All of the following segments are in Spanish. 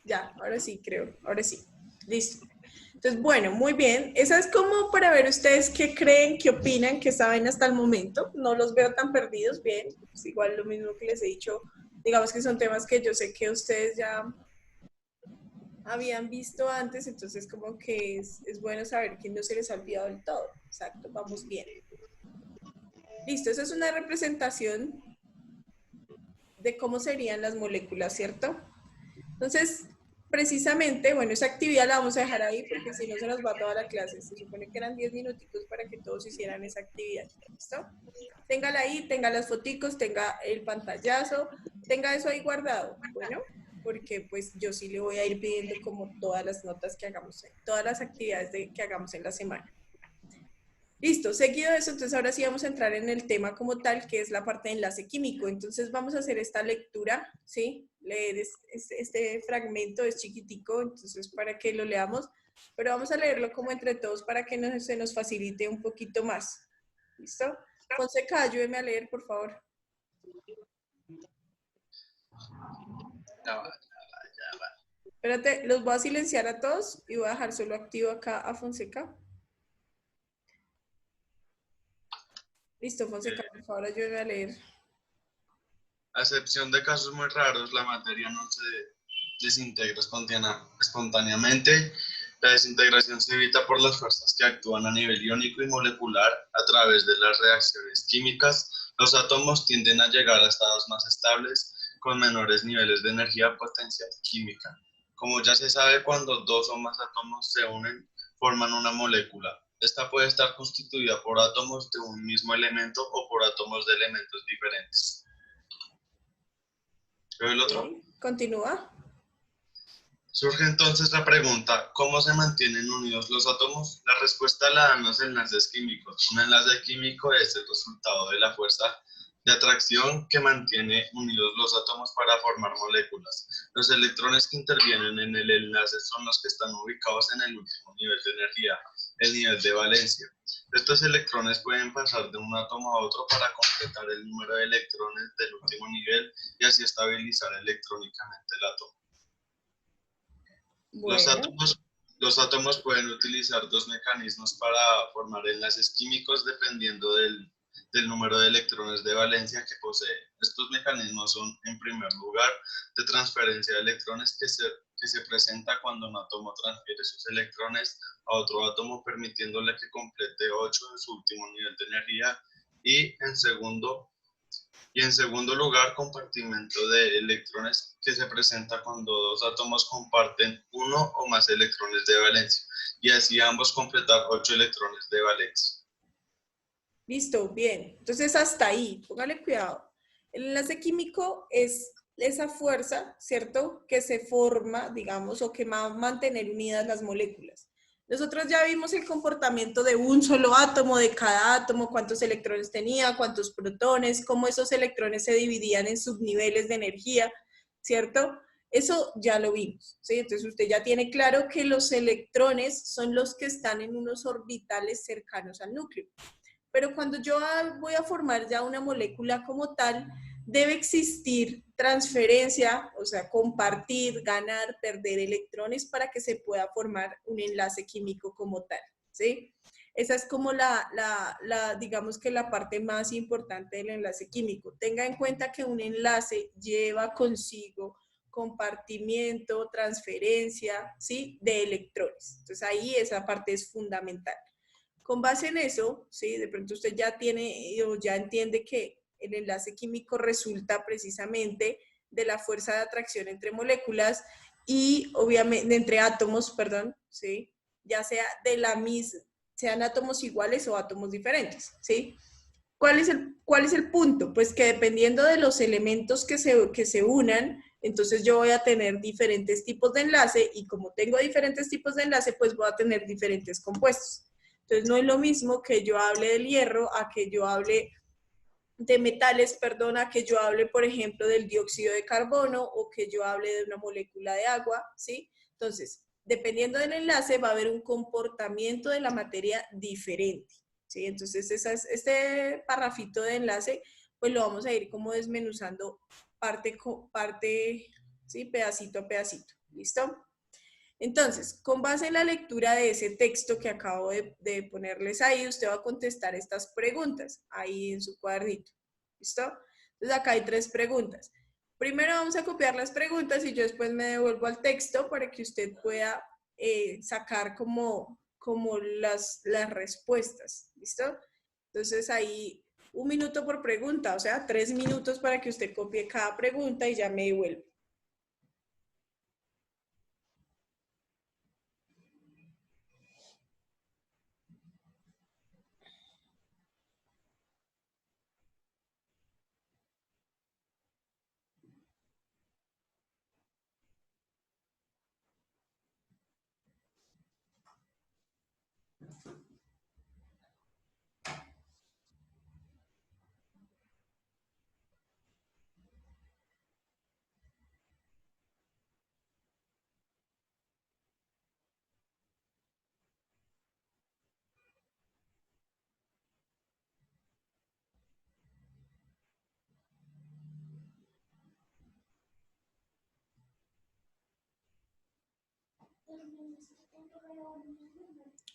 Ya, ahora sí creo, ahora sí. Listo. Entonces, bueno, muy bien. Esa es como para ver ustedes qué creen, qué opinan, qué saben hasta el momento. No los veo tan perdidos, bien. Es igual lo mismo que les he dicho. Digamos que son temas que yo sé que ustedes ya habían visto antes, entonces como que es bueno saber que no se les ha olvidado del todo. Exacto, vamos bien. Listo, esa es una representación de cómo serían las moléculas, ¿cierto? Entonces, precisamente, bueno, esa actividad la vamos a dejar ahí porque si no se nos va toda la clase. Se supone que eran 10 minuticos para que todos hicieran esa actividad. ¿Listo? Téngala ahí, tenga las foticos, tenga el pantallazo, tenga eso ahí guardado. Bueno, porque pues yo sí le voy a ir pidiendo como todas las notas que hagamos, todas las actividades que hagamos en la semana. Listo, seguido de eso, entonces ahora sí vamos a entrar en el tema como tal, que es la parte de enlace químico. Entonces vamos a hacer esta lectura, ¿sí? Leer este fragmento, es chiquitico, entonces para que lo leamos, pero vamos a leerlo como entre todos para que se nos facilite un poquito más. ¿Listo? Fonseca, ayúdeme a leer, por favor. Ya va. Espérate, los voy a silenciar a todos y voy a dejar solo activo acá a Fonseca. Listo, Fonseca, por favor, ayúdeme a leer. A excepción de casos muy raros, la materia no se desintegra espontáneamente. La desintegración se evita por las fuerzas que actúan a nivel iónico y molecular a través de las reacciones químicas. Los átomos tienden a llegar a estados más estables con menores niveles de energía potencial química. Como ya se sabe, cuando dos o más átomos se unen, forman una molécula. Esta puede estar constituida por átomos de un mismo elemento o por átomos de elementos diferentes. ¿Veo el otro? Ok, continúa. Surge entonces la pregunta, ¿cómo se mantienen unidos los átomos? La respuesta la dan los enlaces químicos. Un enlace químico es el resultado de la fuerza de atracción que mantiene unidos los átomos para formar moléculas. Los electrones que intervienen en el enlace son los que están ubicados en el último nivel de energía, el nivel de valencia. Estos electrones pueden pasar de un átomo a otro para completar el número de electrones del último nivel y así estabilizar electrónicamente el átomo. Los Bueno, átomos, los átomos pueden utilizar dos mecanismos para formar enlaces químicos dependiendo del número de electrones de valencia que poseen. Estos mecanismos son, en primer lugar, de transferencia de electrones que se presenta cuando un átomo transfiere sus electrones a otro átomo, permitiéndole que complete 8 en su último nivel de energía. Y en segundo lugar, compartimento de electrones que se presenta cuando dos átomos comparten uno o más electrones de valencia y así ambos completar 8 electrones de valencia. listo, bien. Entonces hasta ahí, póngale cuidado. El enlace químico es esa fuerza, ¿cierto? Que se forma, digamos, o que va a mantener unidas las moléculas. Nosotros ya vimos el comportamiento de un solo átomo, de cada átomo, cuántos electrones tenía, cuántos protones, cómo esos electrones se dividían en subniveles de energía, ¿cierto? Eso ya lo vimos, ¿sí? Entonces usted ya tiene claro que los electrones son los que están en unos orbitales cercanos al núcleo. Pero cuando yo voy a formar ya una molécula como tal, debe existir transferencia, o sea, compartir, ganar, perder electrones para que se pueda formar un enlace químico como tal, ¿sí? Esa es como digamos que la parte más importante del enlace químico. Tenga en cuenta que un enlace lleva consigo compartimiento, transferencia, ¿sí? De electrones. Entonces ahí esa parte es fundamental. Con base en eso, ¿sí? De pronto usted ya tiene o ya entiende que el enlace químico resulta precisamente de la fuerza de atracción entre moléculas y obviamente entre átomos, perdón, ¿sí? Ya sea de la misma, sean átomos iguales o átomos diferentes, ¿sí? ¿Cuál es el punto? Pues que dependiendo de los elementos que se unan, entonces yo voy a tener diferentes tipos de enlace y como tengo diferentes tipos de enlace, pues voy a tener diferentes compuestos. Entonces no es lo mismo que yo hable del hierro a que yo hable de metales, perdón, a que yo hable, por ejemplo, del dióxido de carbono o que yo hable de una molécula de agua, ¿sí? Entonces, dependiendo del enlace, va a haber un comportamiento de la materia diferente, ¿sí? Entonces, este parrafito de enlace, pues lo vamos a ir como desmenuzando parte ¿sí? Pedacito a pedacito, ¿listo? Entonces, con base en la lectura de ese texto que acabo de ponerles ahí, usted va a contestar estas preguntas ahí en su cuadernito, ¿listo? Entonces, acá hay 3 preguntas. Primero vamos a copiar las preguntas y yo después me devuelvo al texto para que usted pueda sacar como las respuestas, ¿listo? Entonces, ahí 1 minuto por pregunta, o sea, 3 minutos para que usted copie cada pregunta y ya me devuelve.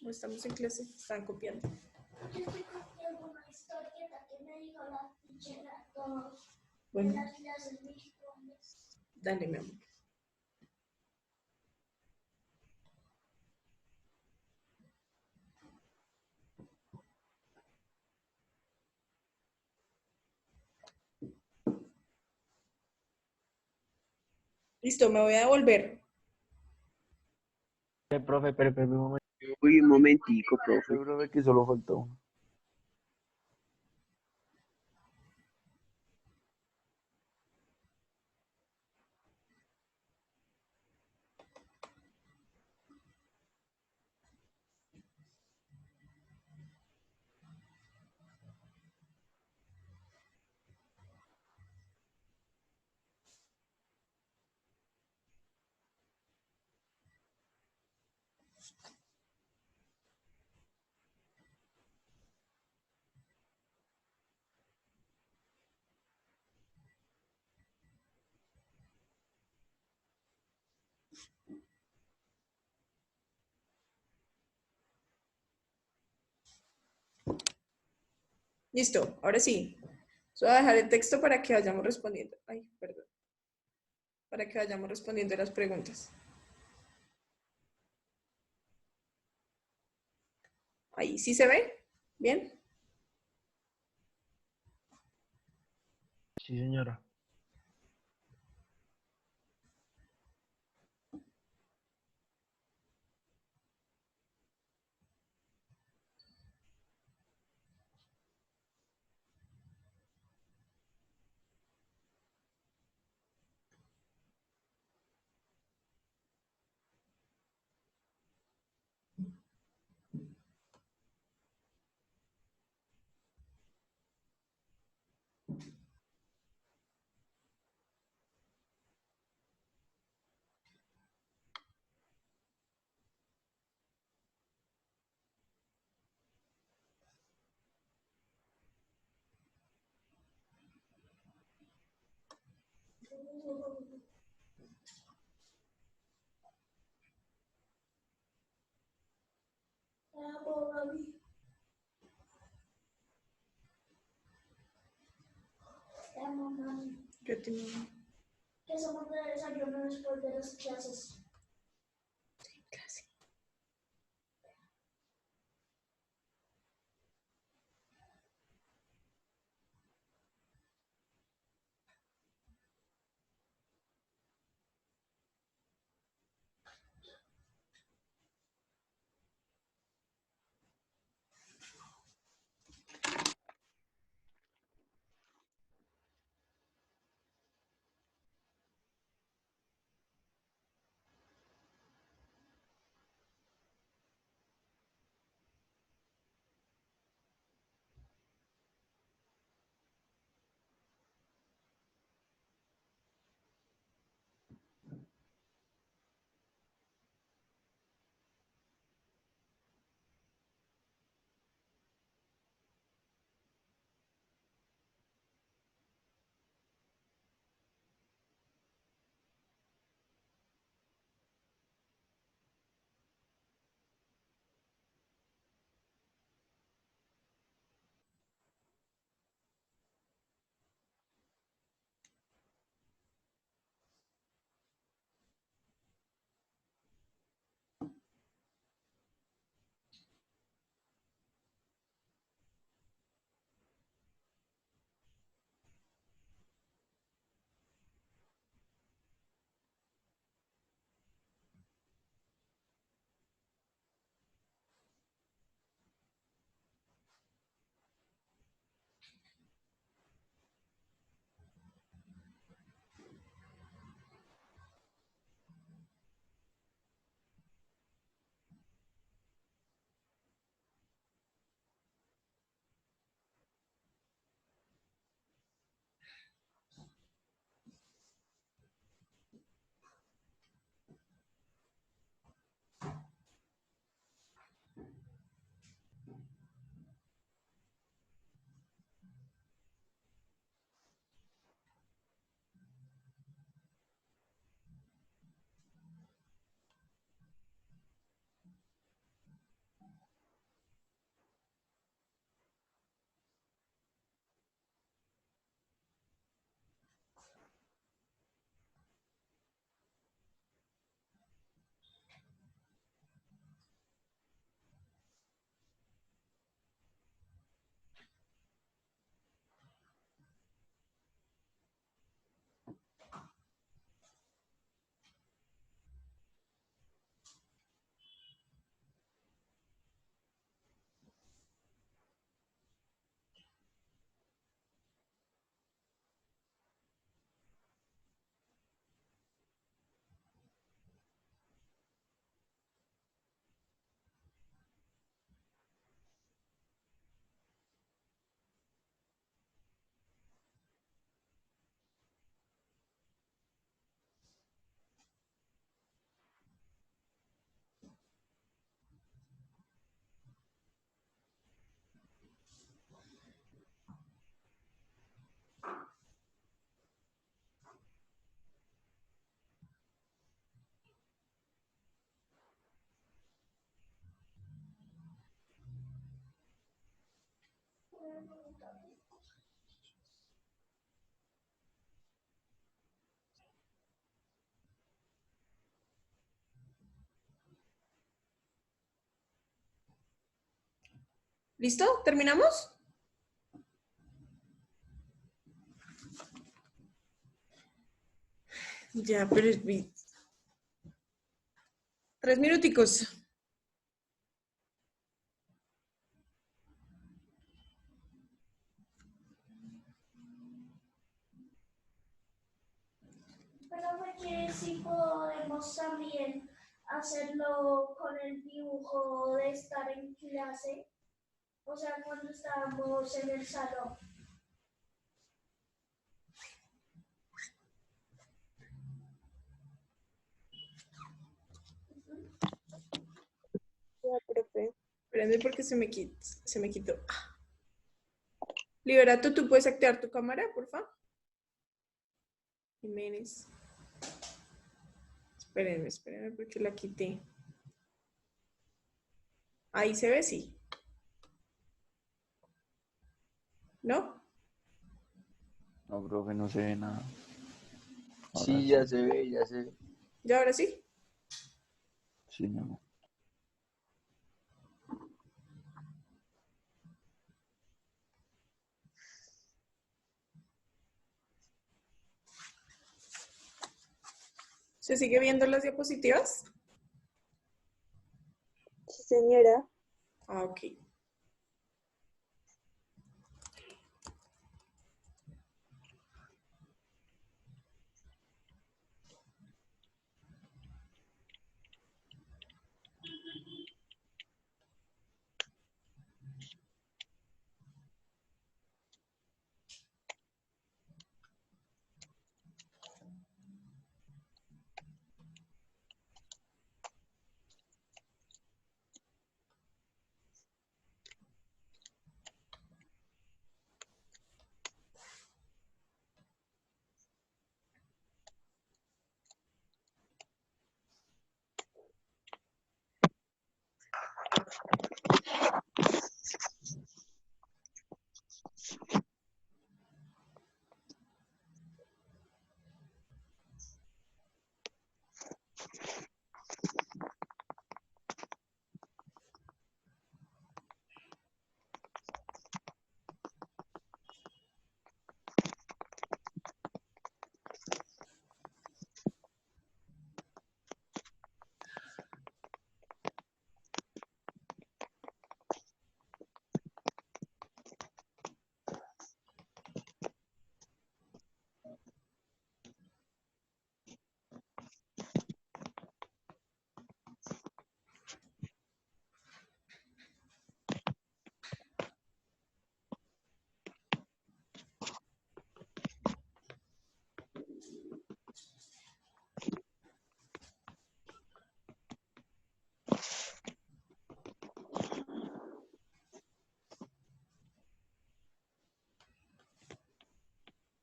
¿O estamos en clase? Están copiando. Yo estoy copiando una historieta que me dijo la teacher todos Bueno, en las clases virtuales. dale, mi amor. Listo, me voy a devolver. Profe, pero un momento, Uy, un momentico, profe. profe, que solo falta uno. Listo, ahora sí. Voy a dejar el texto para que vayamos respondiendo. Ay, perdón. Para que vayamos respondiendo las preguntas. Ahí, ¿sí se ve? ¿Bien? Sí, señora. Bravo, Gaby. Te amo, mami. Yo tengo Que somos de desayuno después de las clases. clase. ¿Listo? ¿Terminamos? Ya, pero 3 minuticos. Pero me que si podemos también hacerlo con el dibujo de estar en clase, o sea, cuando estábamos en el salón. Ya, profe. Espérame porque se me quitó. Liberato, ¿tú puedes activar tu cámara, por favor? Jiménez. Espérenme porque la quité. Ahí se ve, sí. ¿No? No, profe, no se ve nada. Ahora Sí, ya se ve, ya se ve. ¿Ya ahora sí? Sí, mi amor. ¿Se sigue viendo las diapositivas? Sí, señora. Ah, ok.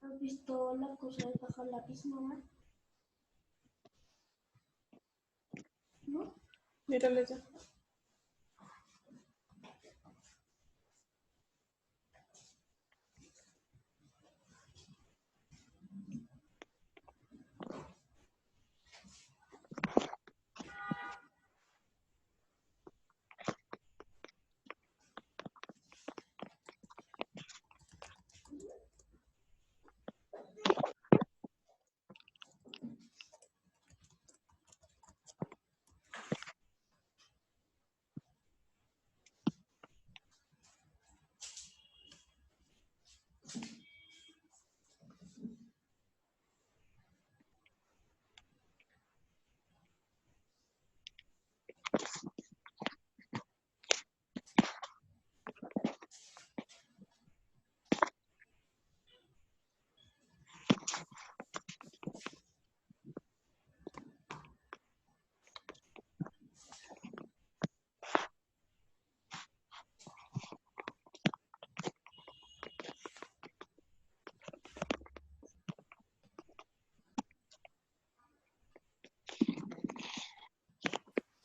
¿Has visto la cosa de bajar lápiz, mamá? ¿No? Mírale ya.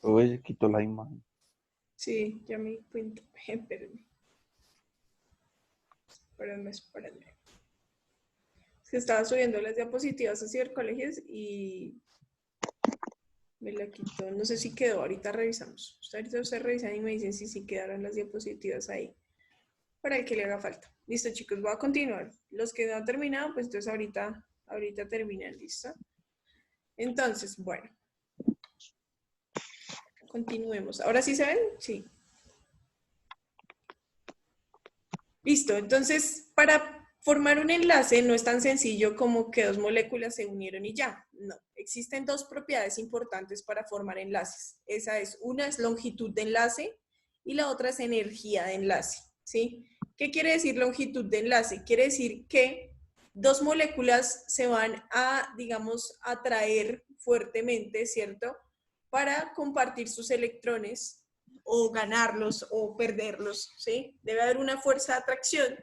Profe, quitó la imagen. Sí, ya me di cuenta. Espérenme. Es que estaba subiendo las diapositivas hacia el colegio y me la quitó. No sé si quedó. Ahorita revisamos. Ahorita ustedes revisan y me dicen si sí quedaron las diapositivas ahí. para el que le haga falta. Listo, chicos, voy a continuar. Los que no han terminado, pues entonces ahorita terminan, ¿listo? Entonces, bueno. Continuemos. ¿Ahora sí se ven? Sí. Listo, entonces para formar un enlace no es tan sencillo como que dos moléculas se unieron y ya. No, existen dos propiedades importantes para formar enlaces. Una es longitud de enlace y la otra es energía de enlace, ¿sí? ¿Qué quiere decir longitud de enlace? Quiere decir que dos moléculas se van a, digamos, atraer fuertemente, ¿cierto? Para compartir sus electrones o ganarlos o perderlos, ¿sí? Debe haber una fuerza de atracción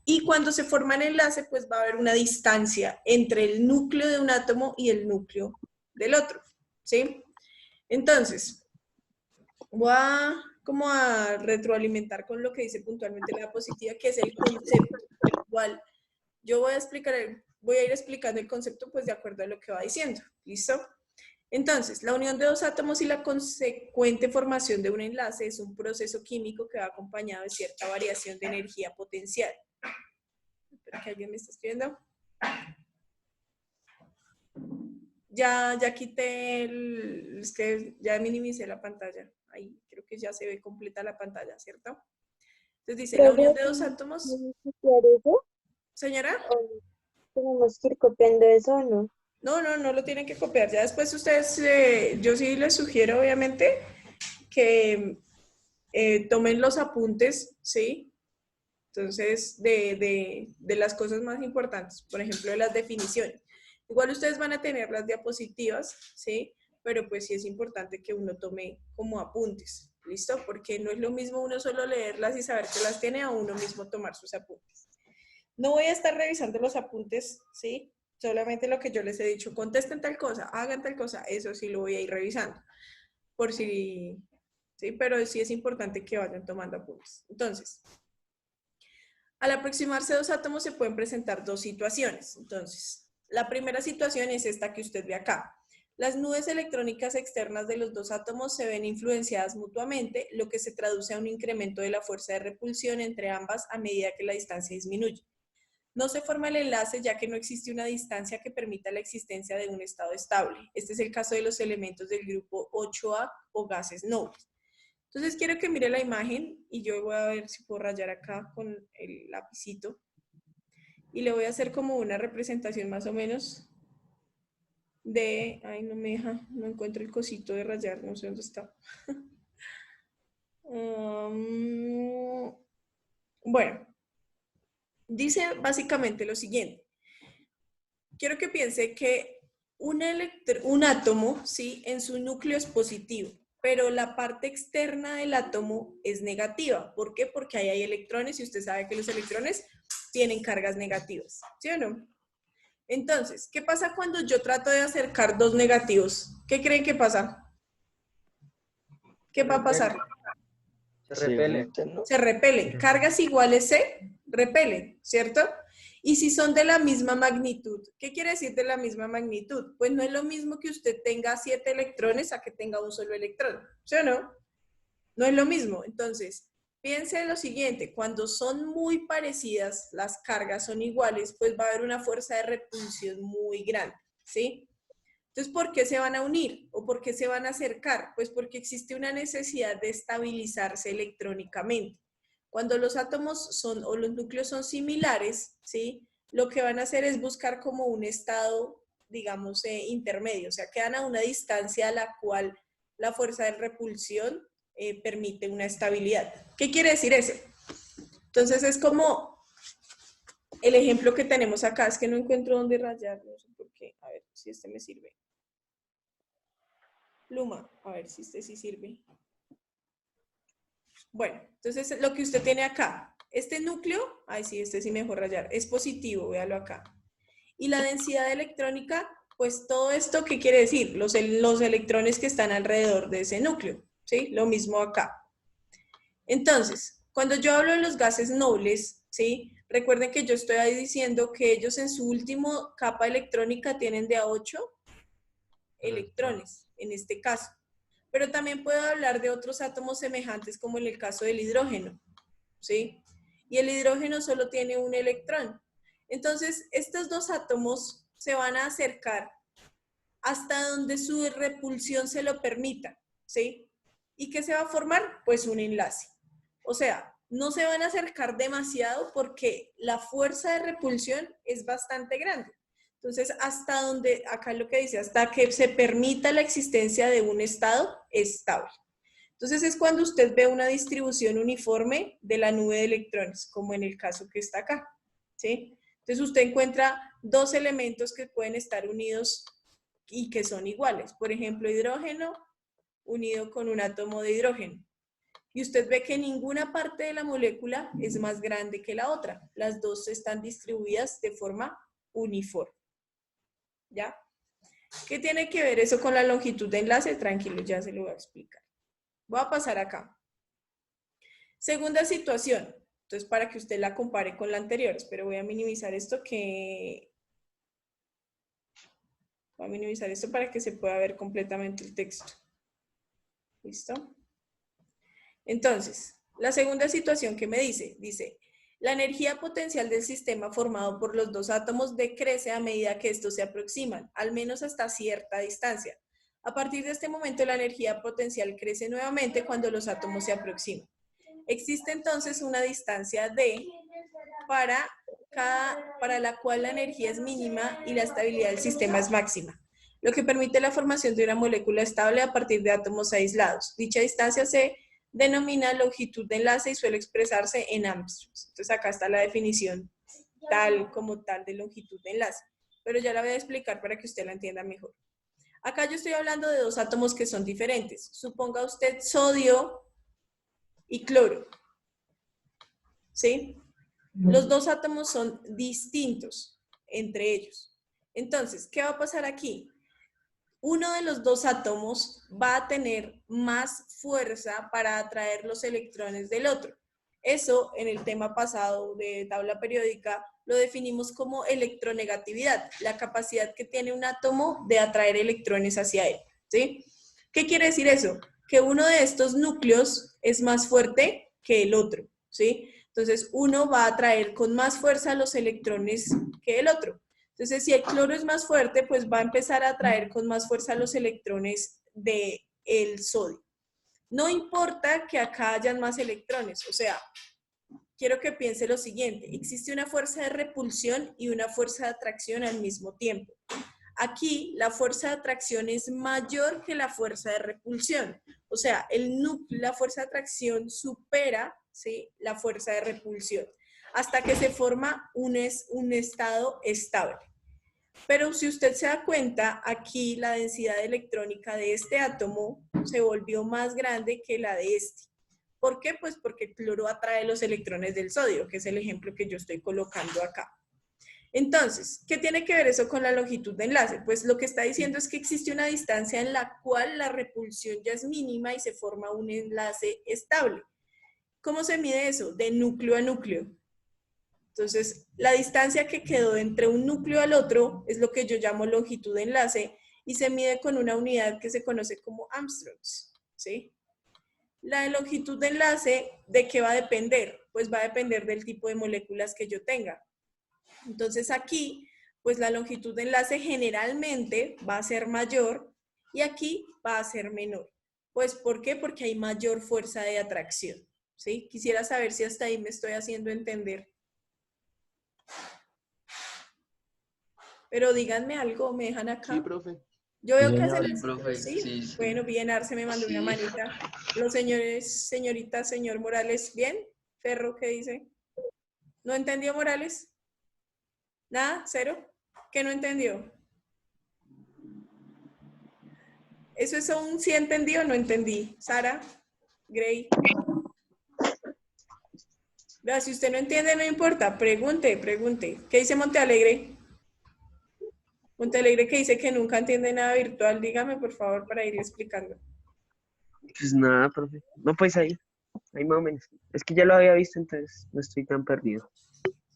y cuando se forma el enlace, pues va a haber una distancia entre el núcleo de un átomo y el núcleo del otro, ¿sí? Entonces, voy a retroalimentar con lo que dice puntualmente la diapositiva, que es el concepto. Igual, yo voy a ir explicando el concepto pues de acuerdo a lo que va diciendo, ¿listo? Entonces, la unión de dos átomos y la consecuente formación de un enlace es un proceso químico que va acompañado de cierta variación de energía potencial. Espero que alguien me está escribiendo. Ya quité es que ya minimicé la pantalla. Ahí creo que ya se ve completa la pantalla, ¿cierto? Entonces dice, la unión de dos átomos. ¿Tenemos que copiar eso? Señora. ¿O tenemos que ir copiando eso o no? No lo tienen que copiar. Ya después ustedes, yo sí les sugiero obviamente que tomen los apuntes, ¿sí? Entonces, de las cosas más importantes, por ejemplo, de las definiciones. Igual ustedes van a tener las diapositivas, ¿sí? Pero pues sí es importante que uno tome como apuntes, ¿listo? Porque no es lo mismo uno solo leerlas y saber que las tiene a uno mismo tomar sus apuntes. No voy a estar revisando los apuntes, ¿sí? Solamente lo que yo les he dicho, contesten tal cosa, hagan tal cosa, eso sí lo voy a ir revisando. Por si, ¿sí? Pero sí es importante que vayan tomando apuntes. Entonces, al aproximarse dos átomos se pueden presentar dos situaciones. Entonces, la primera situación es esta que usted ve acá. Las nubes electrónicas externas de los dos átomos se ven influenciadas mutuamente, lo que se traduce a un incremento de la fuerza de repulsión entre ambas a medida que la distancia disminuye. No se forma el enlace ya que no existe una distancia que permita la existencia de un estado estable. Este es el caso de los elementos del grupo 8A o gases nobles. Entonces quiero que mire la imagen y yo voy a ver si puedo rayar acá con el lapicito. Y le voy a hacer como una representación más o menos de... Ay, no me deja, no encuentro el cosito de rayar, no sé dónde está. Bueno, dice básicamente lo siguiente. Quiero que piense que un átomo, ¿sí? En su núcleo es positivo, pero la parte externa del átomo es negativa. ¿Por qué? Porque ahí hay electrones y usted sabe que los electrones tienen cargas negativas, ¿sí o no? Entonces, ¿qué pasa cuando yo trato de acercar dos negativos? ¿Qué creen que pasa? ¿Qué va a pasar? Se repele. ¿No? Se repelen. Cargas iguales se repelen, ¿cierto? Y si son de la misma magnitud, ¿qué quiere decir de la misma magnitud? Pues no es lo mismo que usted tenga 7 electrones a que tenga un solo electrón, ¿sí o no? No es lo mismo. Entonces, piense en lo siguiente, cuando son muy parecidas, las cargas son iguales, pues va a haber una fuerza de repulsión muy grande, ¿sí? Entonces, ¿por qué se van a unir o por qué se van a acercar? Pues porque existe una necesidad de estabilizarse electrónicamente. Cuando los átomos son o los núcleos son similares, ¿sí? Lo que van a hacer es buscar como un estado, digamos, intermedio, o sea, quedan a una distancia a la cual la fuerza de repulsión permite una estabilidad. ¿Qué quiere decir eso? Entonces es como el ejemplo que tenemos acá, es que no encuentro dónde rayar, no sé por qué, a ver si este me sirve. Pluma, a ver si este sí sirve. Bueno, entonces lo que usted tiene acá, este núcleo, ay sí, este sí mejor rayar, es positivo, véalo acá. Y la densidad electrónica, pues todo esto, ¿qué quiere decir? Los electrones que están alrededor de ese núcleo, ¿sí? Lo mismo acá. Entonces, cuando yo hablo de los gases nobles, ¿sí? Recuerden que yo estoy ahí diciendo que ellos en su última capa electrónica tienen de a 8 electrones, en este caso. Pero también puedo hablar de otros átomos semejantes como en el caso del hidrógeno, ¿sí? y el hidrógeno solo tiene un electrón. Entonces, estos dos átomos se van a acercar hasta donde su repulsión se lo permita, ¿sí? ¿Y qué se va a formar? Pues un enlace. O sea, no se van a acercar demasiado porque la fuerza de repulsión es bastante grande. Entonces, hasta donde, acá lo que dice, hasta que se permita la existencia de un estado estable. Entonces, es cuando usted ve una distribución uniforme de la nube de electrones, como en el caso que está acá, ¿sí? Entonces, usted encuentra dos elementos que pueden estar unidos y que son iguales. Por ejemplo, hidrógeno unido con un átomo de hidrógeno. Y usted ve que ninguna parte de la molécula es más grande que la otra. Las dos están distribuidas de forma uniforme. ¿Ya? ¿Qué tiene que ver eso con la longitud de enlace? Tranquilo, ya se lo voy a explicar. Voy a pasar acá. Segunda situación. Entonces, para que usted la compare con la anterior. Pero voy a minimizar esto Voy a minimizar esto para que se pueda ver completamente el texto. ¿Listo? Entonces, la segunda situación que me dice, la energía potencial del sistema formado por los dos átomos decrece a medida que estos se aproximan, al menos hasta cierta distancia. A partir de este momento, la energía potencial crece nuevamente cuando los átomos se aproximan. Existe entonces una distancia D para la cual la energía es mínima y la estabilidad del sistema es máxima, lo que permite la formación de una molécula estable a partir de átomos aislados. Dicha distancia se denomina longitud de enlace y suele expresarse en angstroms. Entonces acá está la definición tal como tal de longitud de enlace, pero ya la voy a explicar para que usted la entienda mejor. Acá yo estoy hablando de dos átomos que son diferentes. Suponga usted sodio y cloro, ¿sí? Los dos átomos son distintos entre ellos. Entonces, ¿qué va a pasar aquí? Uno de los dos átomos va a tener más fuerza para atraer los electrones del otro. Eso, en el tema pasado de tabla periódica, lo definimos como electronegatividad, la capacidad que tiene un átomo de atraer electrones hacia él, ¿sí? ¿Qué quiere decir eso? Que uno de estos núcleos es más fuerte que el otro, ¿sí? Entonces, uno va a atraer con más fuerza los electrones que el otro. Entonces, si el cloro es más fuerte, pues va a empezar a atraer con más fuerza los electrones del sodio. No importa que acá hayan más electrones, o sea, quiero que piense lo siguiente, existe una fuerza de repulsión y una fuerza de atracción al mismo tiempo. Aquí la fuerza de atracción es mayor que la fuerza de repulsión, o sea, la fuerza de atracción supera, ¿sí?, la fuerza de repulsión, hasta que se forma un estado estable. Pero si usted se da cuenta, aquí la densidad electrónica de este átomo se volvió más grande que la de este. ¿Por qué? Pues porque el cloro atrae los electrones del sodio, que es el ejemplo que yo estoy colocando acá. Entonces, ¿qué tiene que ver eso con la longitud de enlace? Pues lo que está diciendo es que existe una distancia en la cual la repulsión ya es mínima y se forma un enlace estable. ¿Cómo se mide eso? De núcleo a núcleo. Entonces, la distancia que quedó entre un núcleo al otro es lo que yo llamo longitud de enlace y se mide con una unidad que se conoce como angstroms, ¿sí? La longitud de enlace, ¿de qué va a depender? Pues va a depender del tipo de moléculas que yo tenga. Entonces aquí, pues la longitud de enlace generalmente va a ser mayor y aquí va a ser menor. Pues, ¿por qué? Porque hay mayor fuerza de atracción, ¿sí? Quisiera saber si hasta ahí me estoy haciendo entender. Pero díganme algo, ¿me dejan acá? Sí, profe. Yo veo Sí, que señor. hacen Sí, profe. ¿sí? Sí, sí. Bueno, bien, Arce me mandó una Sí. manita. Los señores, señorita, señor Morales, ¿bien? Ferro, ¿qué dice? ¿No entendió Morales? ¿Nada? ¿Cero? ¿Qué no entendió? ¿Eso es un sí entendí o no entendí? Sara, Gray. Vea, si usted no entiende, no importa. Pregunte. ¿Qué dice Montealegre? Montealegre que dice que nunca entiende nada virtual. Dígame, por favor, para ir explicando. Pues nada, profe. No, pues ahí más o menos. Es que ya lo había visto, entonces no estoy tan perdido.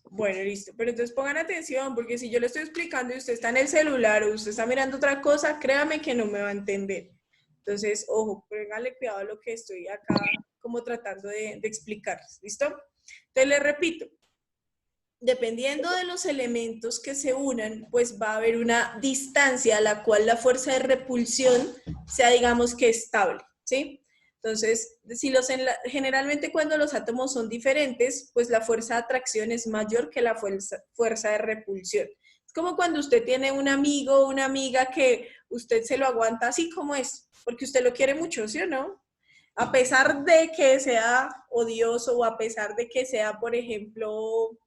Bueno, listo. Pero entonces pongan atención, porque si yo le estoy explicando y usted está en el celular o usted está mirando otra cosa, créame que no me va a entender. Entonces, ojo, póngale cuidado a lo que estoy acá como tratando de explicar. ¿Listo? Entonces, les repito, dependiendo de los elementos que se unan, pues va a haber una distancia a la cual la fuerza de repulsión sea, digamos que estable, ¿sí? Entonces, si generalmente cuando los átomos son diferentes, pues la fuerza de atracción es mayor que la fuerza de repulsión. Es como cuando usted tiene un amigo o una amiga que usted se lo aguanta así como es, porque usted lo quiere mucho, ¿sí o no? A pesar de que sea odioso o a pesar de que sea, por ejemplo,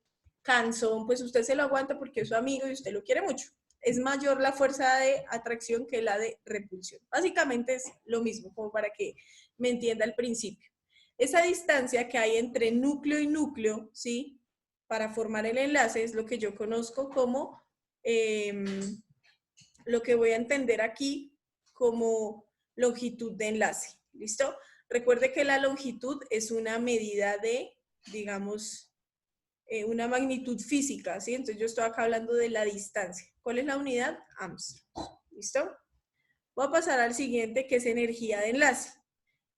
cansón, pues usted se lo aguanta porque es su amigo y usted lo quiere mucho. Es mayor la fuerza de atracción que la de repulsión. Básicamente es lo mismo, como para que me entienda al principio. Esa distancia que hay entre núcleo y núcleo, ¿sí? Para formar el enlace es lo que yo conozco como, lo que voy a entender aquí como longitud de enlace. ¿Listo? Recuerde que la longitud es una medida de, digamos, una magnitud física, ¿sí? Entonces yo estoy acá hablando de la distancia. ¿Cuál es la unidad? Amps. ¿Listo? Voy a pasar al siguiente, que es energía de enlace.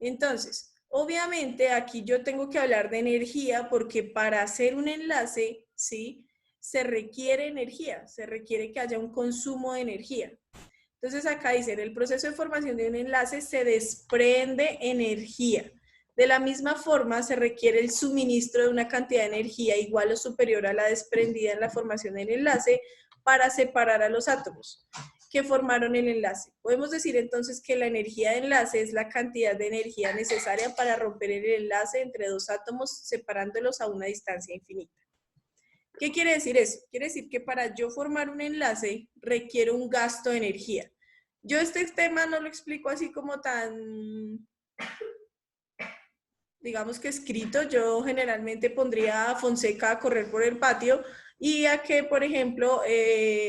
Entonces, obviamente aquí yo tengo que hablar de energía porque para hacer un enlace, ¿sí? Se requiere energía, se requiere que haya un consumo de energía. Entonces acá dice, en el proceso de formación de un enlace se desprende energía. De la misma forma, se requiere el suministro de una cantidad de energía igual o superior a la desprendida en la formación del enlace para separar a los átomos que formaron el enlace. Podemos decir entonces que la energía de enlace es la cantidad de energía necesaria para romper el enlace entre dos átomos separándolos a una distancia infinita. ¿Qué quiere decir eso? Quiere decir que para yo formar un enlace requiere un gasto de energía. Yo este tema no lo explico así como tan, digamos que escrito. Yo generalmente pondría a Fonseca a correr por el patio y a que, por ejemplo,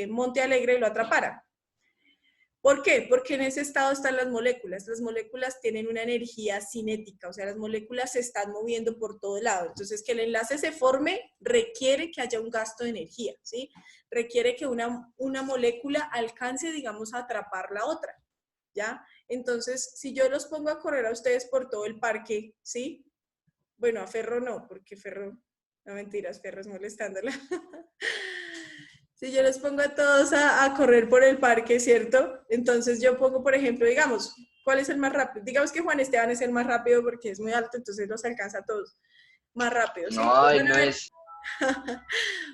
Monte Alegre lo atrapara. ¿Por qué? Porque en ese estado están las moléculas. Las moléculas tienen una energía cinética, o sea, las moléculas se están moviendo por todo lado. Entonces, que el enlace se forme requiere que haya un gasto de energía, ¿sí? Requiere que una molécula alcance, digamos, a atrapar la otra, ¿ya? Entonces, si yo los pongo a correr a ustedes por todo el parque, ¿sí? Bueno, a Ferro no, porque Ferro, no mentiras, Ferro es molestándola. Si yo los pongo a todos a correr por el parque, ¿cierto? Entonces yo pongo, por ejemplo, digamos, ¿cuál es el más rápido? Digamos que Juan Esteban es el más rápido porque es muy alto, entonces los alcanza a todos más rápido, ¿sí? No, ay, no es.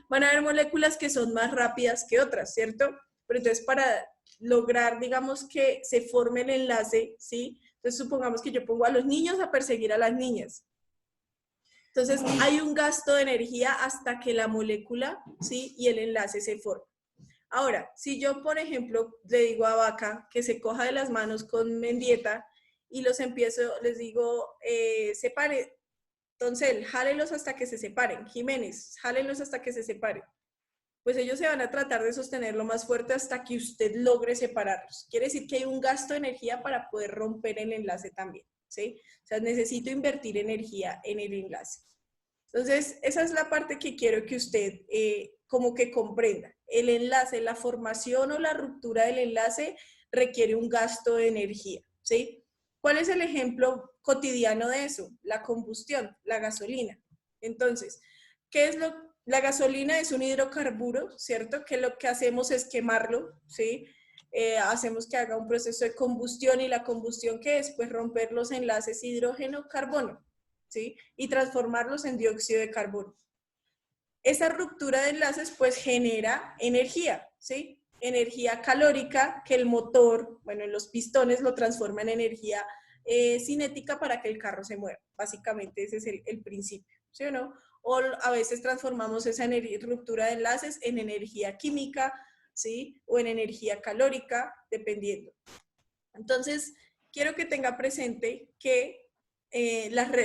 Van a haber moléculas que son más rápidas que otras, ¿cierto? Pero entonces para lograr, digamos, que se forme el enlace, ¿sí? Entonces supongamos que yo pongo a los niños a perseguir a las niñas. Entonces, hay un gasto de energía hasta que la molécula, ¿sí? Y el enlace se forma. Ahora, si yo, por ejemplo, le digo a Vaca que se coja de las manos con Mendieta y los empiezo, les digo, separe, Toncel, jálenlos hasta que se separen. Jiménez, jálenlos hasta que se separen. Pues ellos se van a tratar de sostenerlo más fuerte hasta que usted logre separarlos. Quiere decir que hay un gasto de energía para poder romper el enlace también, ¿sí? O sea, necesito invertir energía en el enlace. Entonces, esa es la parte que quiero que usted como que comprenda. El enlace, la formación o la ruptura del enlace requiere un gasto de energía, ¿sí? ¿Cuál es el ejemplo cotidiano de eso? La combustión, la gasolina. Entonces, ¿qué es la gasolina? Es un hidrocarburo, ¿cierto? Que lo que hacemos es quemarlo, ¿sí? Hacemos que haga un proceso de combustión y la combustión, ¿qué es? Pues romper los enlaces hidrógeno-carbono, ¿sí? Y transformarlos en dióxido de carbono. Esa ruptura de enlaces pues genera energía, ¿sí? Energía calórica que el motor, bueno, en los pistones lo transforma en energía cinética para que el carro se mueva. Básicamente ese es el principio, ¿sí o no? O a veces transformamos esa ruptura de enlaces en energía química, ¿sí? O en energía calórica, dependiendo. Entonces, quiero que tenga presente que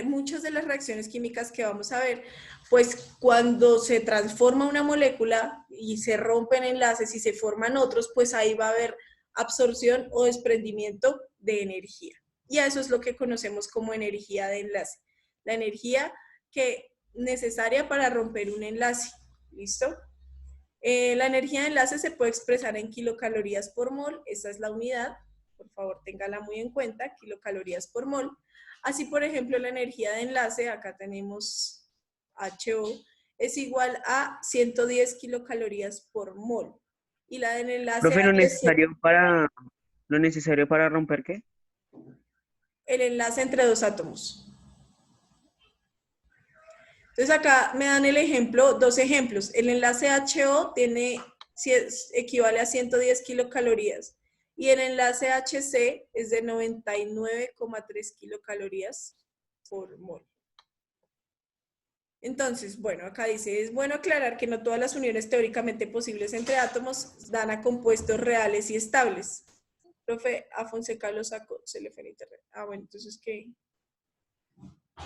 muchas de las reacciones químicas que vamos a ver, pues cuando se transforma una molécula y se rompen enlaces y se forman otros, pues ahí va a haber absorción o desprendimiento de energía. Y a eso es lo que conocemos como energía de enlace. La energía necesaria para romper un enlace. ¿Listo? La energía de enlace se puede expresar en kilocalorías por mol. Esa es la unidad. Por favor, téngala muy en cuenta, kilocalorías por mol. Así, por ejemplo, la energía de enlace, acá tenemos HO, es igual a 110 kilocalorías por mol. Y la del enlace Profe, H es lo necesario para romper ¿qué? el enlace entre dos átomos. Entonces acá me dan el ejemplo, dos ejemplos. El enlace HO equivale a 110 kilocalorías y el enlace HC es de 99,3 kilocalorías por mol. Entonces, bueno, acá dice, es bueno aclarar que no todas las uniones teóricamente posibles entre átomos dan a compuestos reales y estables. Profe, a Fonseca lo sacó, se le fue en internet. Ah, bueno, entonces que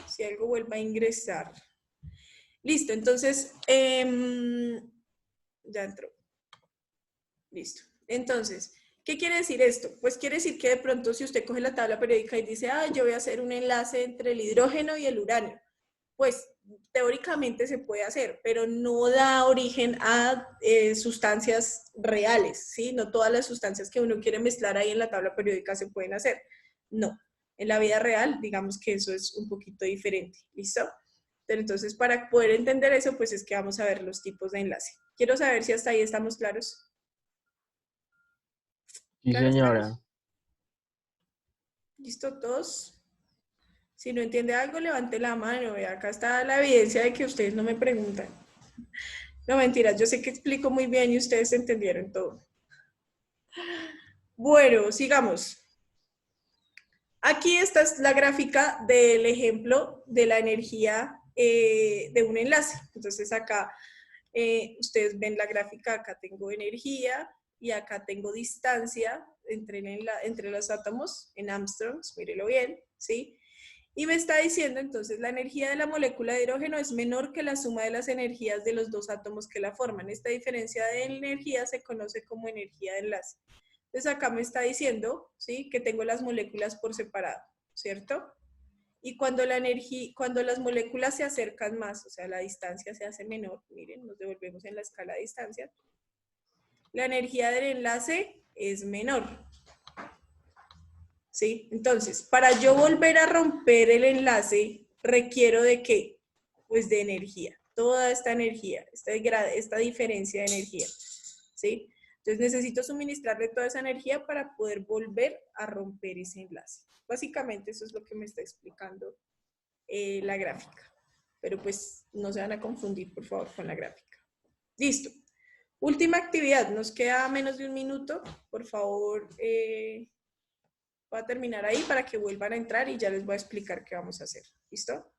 si algo vuelva a ingresar. Listo, entonces, ya entró. Listo. Entonces, ¿qué quiere decir esto? Pues quiere decir que de pronto si usted coge la tabla periódica y dice, yo voy a hacer un enlace entre el hidrógeno y el uranio, pues teóricamente se puede hacer, pero no da origen a sustancias reales, ¿sí? No todas las sustancias que uno quiere mezclar ahí en la tabla periódica se pueden hacer. No. En la vida real, digamos que eso es un poquito diferente. ¿Listo? Pero entonces, para poder entender eso, pues es que vamos a ver los tipos de enlace. Quiero saber si hasta ahí estamos claros. Sí, ¿Claros, señora. claros? ¿Listo todos? Si no entiende algo, levante la mano. Acá está la evidencia de que ustedes no me preguntan. No, mentiras, yo sé que explico muy bien y ustedes entendieron todo. Bueno, sigamos. Aquí esta es la gráfica del ejemplo de la energía de un enlace. Entonces acá ustedes ven la gráfica, acá tengo energía y acá tengo distancia entre los átomos en Armstrongs, mírelo bien, ¿sí? Y me está diciendo entonces la energía de la molécula de hidrógeno es menor que la suma de las energías de los dos átomos que la forman. Esta diferencia de energía se conoce como energía de enlace. Entonces acá me está diciendo, ¿sí? Que tengo las moléculas por separado, ¿cierto? Y cuando las moléculas se acercan más, o sea, la distancia se hace menor, miren, nos devolvemos en la escala de distancia, la energía del enlace es menor. ¿Sí? Entonces, para yo volver a romper el enlace, requiero de ¿qué? Pues de energía, toda esta energía, esta diferencia de energía, ¿sí? Entonces necesito suministrarle toda esa energía para poder volver a romper ese enlace. Básicamente eso es lo que me está explicando la gráfica. Pero pues no se van a confundir, por favor, con la gráfica. Listo. Última actividad, nos queda menos de un minuto. Por favor, voy a terminar ahí para que vuelvan a entrar y ya les voy a explicar qué vamos a hacer. ¿Listo?